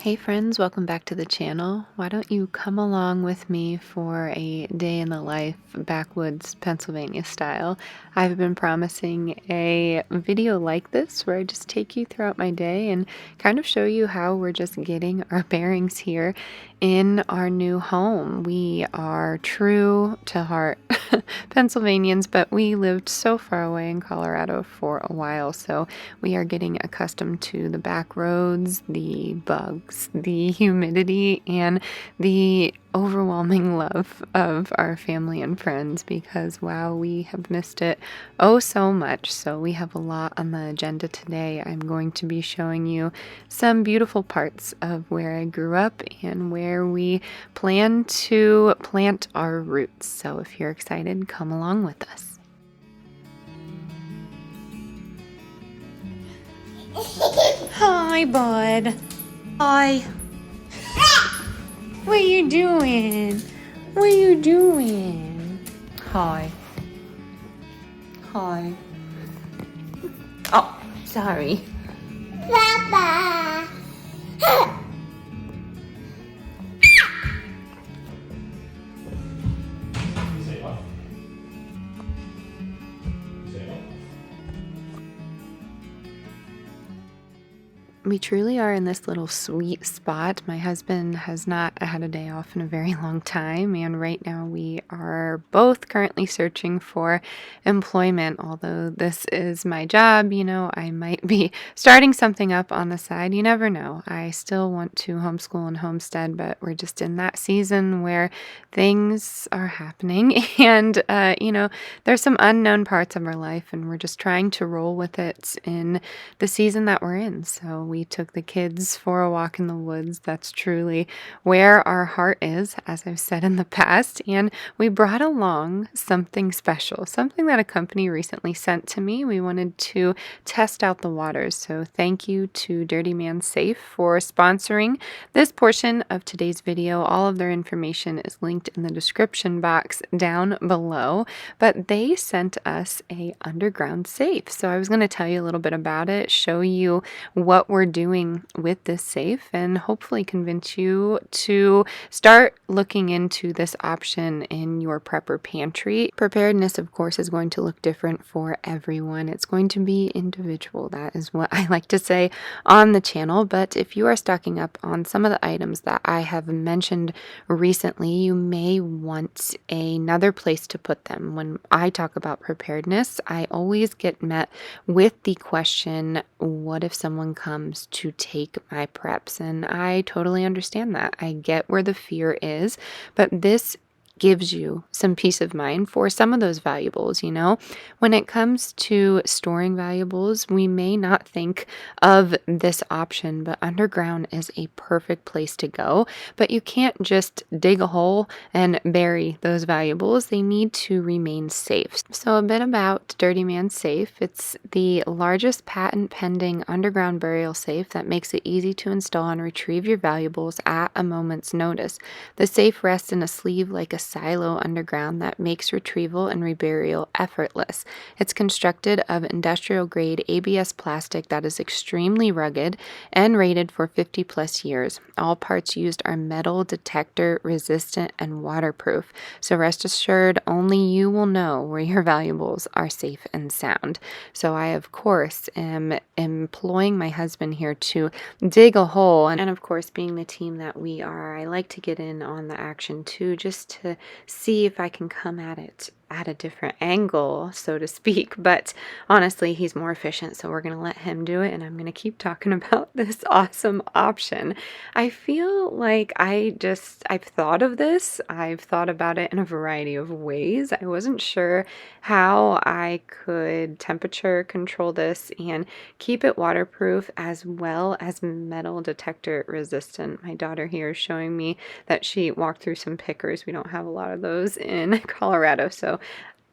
Hey friends, welcome back to the channel. Why don't you come along with me for a day in the life, backwoods Pennsylvania style. I've been promising a video like this where I just take you throughout my day and kind of show you how we're just getting our bearings here in our new home. We are true to heart Pennsylvanians, but we lived so far away in Colorado for a while, so we are getting accustomed to the back roads, the bugs, the humidity, and the overwhelming love of our family and friends because, wow, we have missed it oh so much. So we have a lot on the agenda today. I'm going to be showing you some beautiful parts of where I grew up and where we plan to plant our roots. So if you're excited, come along with us. Hi, bud. Hi. What you doing? What you doing? Hi. Hi. Oh, sorry. Papa. We truly are in this little sweet spot. My husband has not had a day off in a very long time, and right now we are both currently searching for employment. Although this is my job, I might be starting something up on the side. You never know. I still want to homeschool and homestead, but we're just in that season where things are happening, and there's some unknown parts of our life, and we're just trying to roll with it in the season that we're in. So we took the kids for a walk in the woods. That's truly where our heart is, as I've said in the past. And we brought along something special, something that a company recently sent to me. We wanted to test out the waters. So thank you to Dirty Man Safe for sponsoring this portion of today's video. All of their information is linked in the description box down below. But they sent us a underground safe. So I was going to tell you a little bit about it, show you what we're doing with this safe, and hopefully convince you to start looking into this option in your prepper pantry. Preparedness, of course, is going to look different for everyone. It's going to be individual. That is what I like to say on the channel. But if you are stocking up on some of the items that I have mentioned recently, you may want another place to put them. When I talk about preparedness, I always get met with the question, what if someone comes to take my preps? And I totally understand that. I get where the fear is, but this gives you some peace of mind for some of those valuables. When it comes to storing valuables, we may not think of this option, but underground is a perfect place to go. But you can't just dig a hole and bury those valuables. They need to remain safe. So a bit about Dirty Man Safe. It's the largest patent pending underground burial safe that makes it easy to install and retrieve your valuables at a moment's notice. The safe rests in a sleeve like a silo underground that makes retrieval and reburial effortless. It's constructed of industrial grade ABS plastic that is extremely rugged and rated for 50 plus years. All parts used are metal detector resistant and waterproof. So rest assured, only you will know where your valuables are safe and sound. So I, of course, am employing my husband here to dig a hole. And of course, being the team that we are, I like to get in on the action too, just to see if I can come at it at a different angle, so to speak. But honestly, he's more efficient, so we're going to let him do it, and I'm going to keep talking about this awesome option. I feel like I've thought of this. I've thought about it in a variety of ways. I wasn't sure how I could temperature control this and keep it waterproof as well as metal detector resistant. My daughter here is showing me that she walked through some pickers. We don't have a lot of those in Colorado, so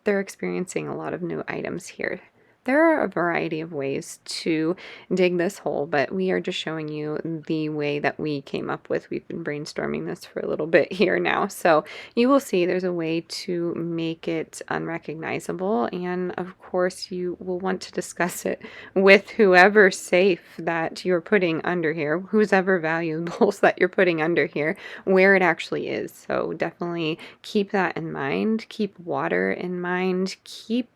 they're experiencing a lot of new items here. There are a variety of ways to dig this hole, but we are just showing you the way that we came up with. We've been brainstorming this for a little bit here now. So you will see there's a way to make it unrecognizable. And of course, you will want to discuss it with whoever's safe that you're putting under here, whose ever valuables that you're putting under here, where it actually is. So definitely keep that in mind. Keep water in mind. Keep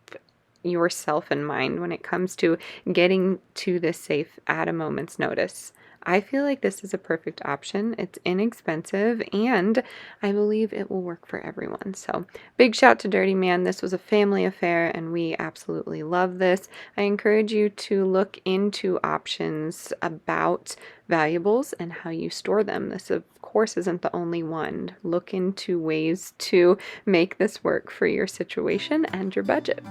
yourself in mind when it comes to getting to this safe at a moment's notice. I feel like this is a perfect option. It's inexpensive and I believe it will work for everyone. So big shout to Dirty Man. This was a family affair and we absolutely love this. I encourage you to look into options about valuables and how you store them. This of course isn't the only one. Look into ways to make this work for your situation and your budget.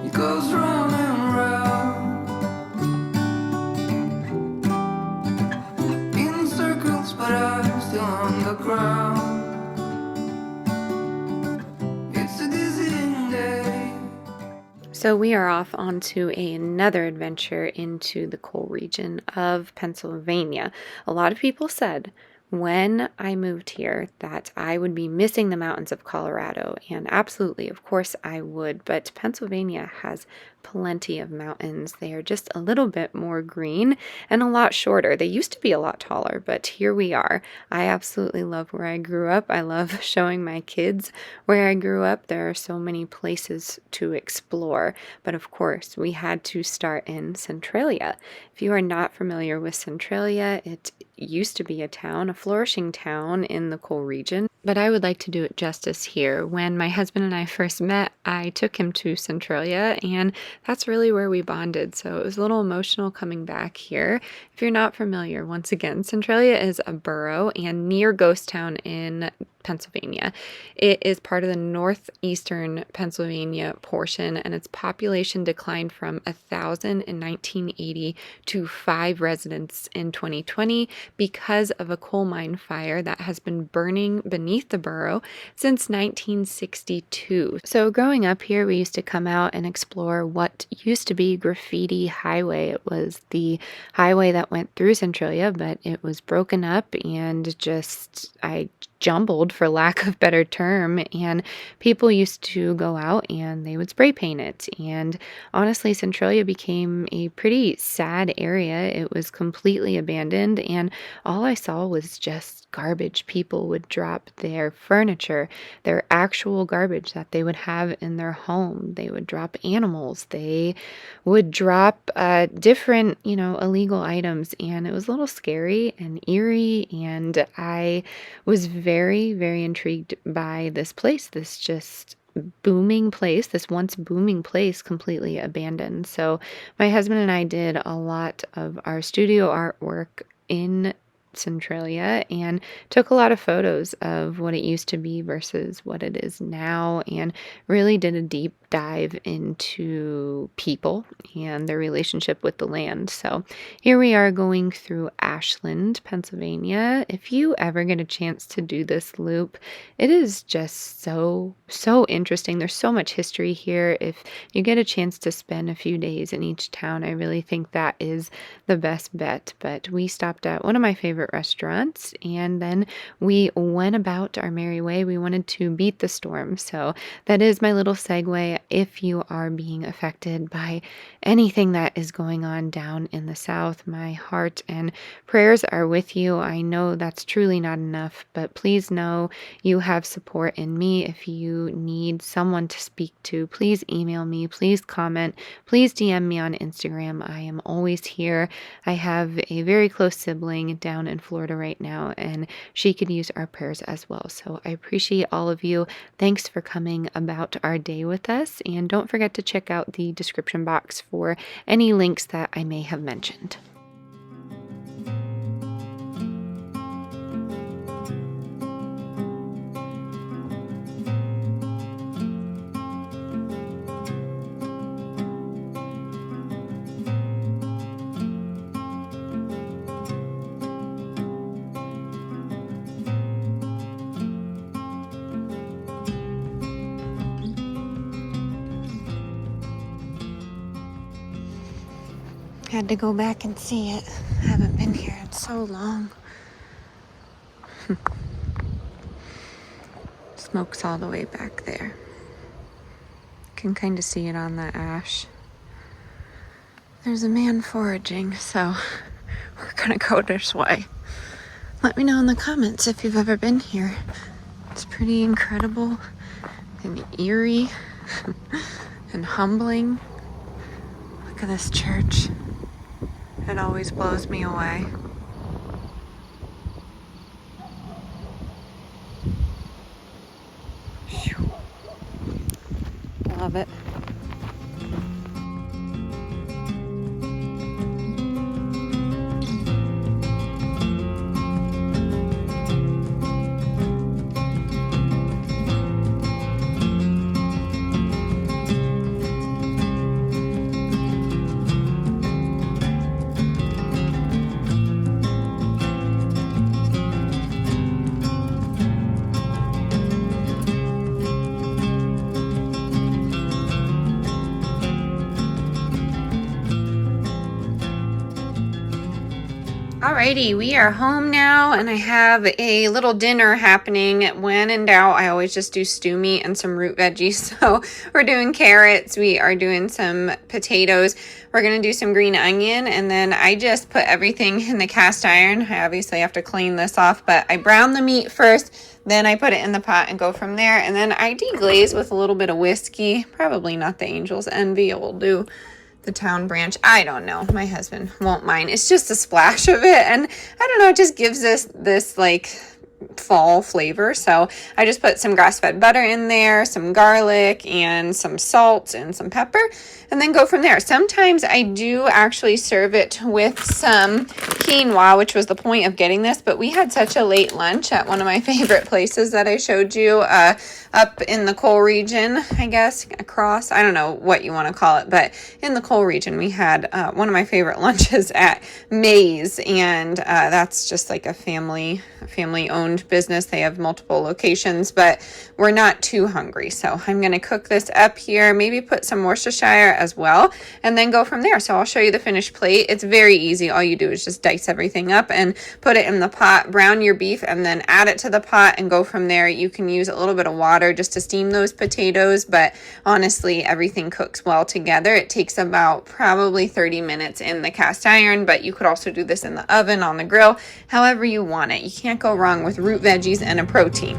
It goes round and round in circles, but I'm still on the ground. It's a dizzying day. So we are off onto another adventure into the coal region of Pennsylvania. A lot of people said when I moved here that I would be missing the mountains of Colorado, and absolutely, of course I would, but Pennsylvania has plenty of mountains. They are just a little bit more green and a lot shorter. They used to be a lot taller, but here we are. I absolutely love where I grew up. I love showing my kids where I grew up. There are so many places to explore, but of course we had to start in Centralia. If you are not familiar with Centralia, it used to be a town, a flourishing town in the coal region, but I would like to do it justice here. When my husband and I first met, I took him to Centralia, and that's really where we bonded. So it was a little emotional coming back here. If you're not familiar, once again, Centralia is a borough and near Ghost Town in Pennsylvania. It is part of the northeastern Pennsylvania portion, and its population declined from 1,000 in 1980 to 5 residents in 2020 because of a coal mine fire that has been burning beneath the borough since 1962. So growing up here, we used to come out and explore what used to be Graffiti Highway. It was the highway that went through Centralia, but it was broken up and I jumbled, for lack of better term, and people used to go out and they would spray paint it. And honestly, Centralia became a pretty sad area. It was completely abandoned, and all I saw was just garbage. People would drop their furniture, their actual garbage that they would have in their home. They would drop animals. They would drop different, illegal items, and it was a little scary and eerie, and I was very, very intrigued by this place, this just booming place, this once booming place completely abandoned. So my husband and I did a lot of our studio artwork in Centralia and took a lot of photos of what it used to be versus what it is now, and really did a deep dive into people and their relationship with the land. So here we are going through Ashland, Pennsylvania. If you ever get a chance to do this loop, it is just so interesting. There's so much history here. If you get a chance to spend a few days in each town, I really think that is the best bet. But we stopped at one of my favorite restaurants, and then we went about our merry way. We wanted to beat the storm. So that is my little segue. If you are being affected by anything that is going on down in the South, my heart and prayers are with you. I know that's truly not enough, but please know you have support in me. If you need someone to speak to, please email me, please comment, please DM me on Instagram. I am always here. I have a very close sibling down in Florida right now, and she could use our prayers as well. So I appreciate all of you. Thanks for coming about our day with us, and don't forget to check out the description box for any links that I may have mentioned. Had to go back and see it. Haven't been here in so long. Smoke's all the way back there. Can kind of see it on the ash. There's a man foraging, so we're gonna go this way. Let me know in the comments if you've ever been here. It's pretty incredible and eerie and humbling. Look at this church. It always blows me away. Love it. Alrighty, we are home now, and I have a little dinner happening. When in doubt, I always just do stew meat and some root veggies. So we're doing carrots, we are doing some potatoes, we're going to do some green onion, and then I just put everything in the cast iron. I obviously have to clean this off, but I brown the meat first, then I put it in the pot and go from there, and then I deglaze with a little bit of whiskey. Probably not the Angel's Envy, it will do the town branch. I don't know. My husband won't mind. It's just a splash of it. And I don't know, it just gives this like fall flavor. So I just put some grass-fed butter in there, some garlic and some salt and some pepper, and then go from there. Sometimes I do actually serve it with some quinoa, which was the point of getting this, but we had such a late lunch at one of my favorite places that I showed you up in the coal region, I guess, across, I don't know what you want to call it, but in the coal region, we had one of my favorite lunches at May's, and that's just like a family-owned business. They have multiple locations, but we're not too hungry, so I'm going to cook this up here, maybe put some Worcestershire as well, and then go from there. So I'll show you the finished plate. It's very easy. All you do is just dice everything up and put it in the pot, brown your beef, and then add it to the pot and go from there. You can use a little bit of water just to steam those potatoes, but honestly, everything cooks well together. It takes about probably 30 minutes in the cast iron, but you could also do this in the oven, on the grill, however you want it. You can't go wrong with root veggies and a protein.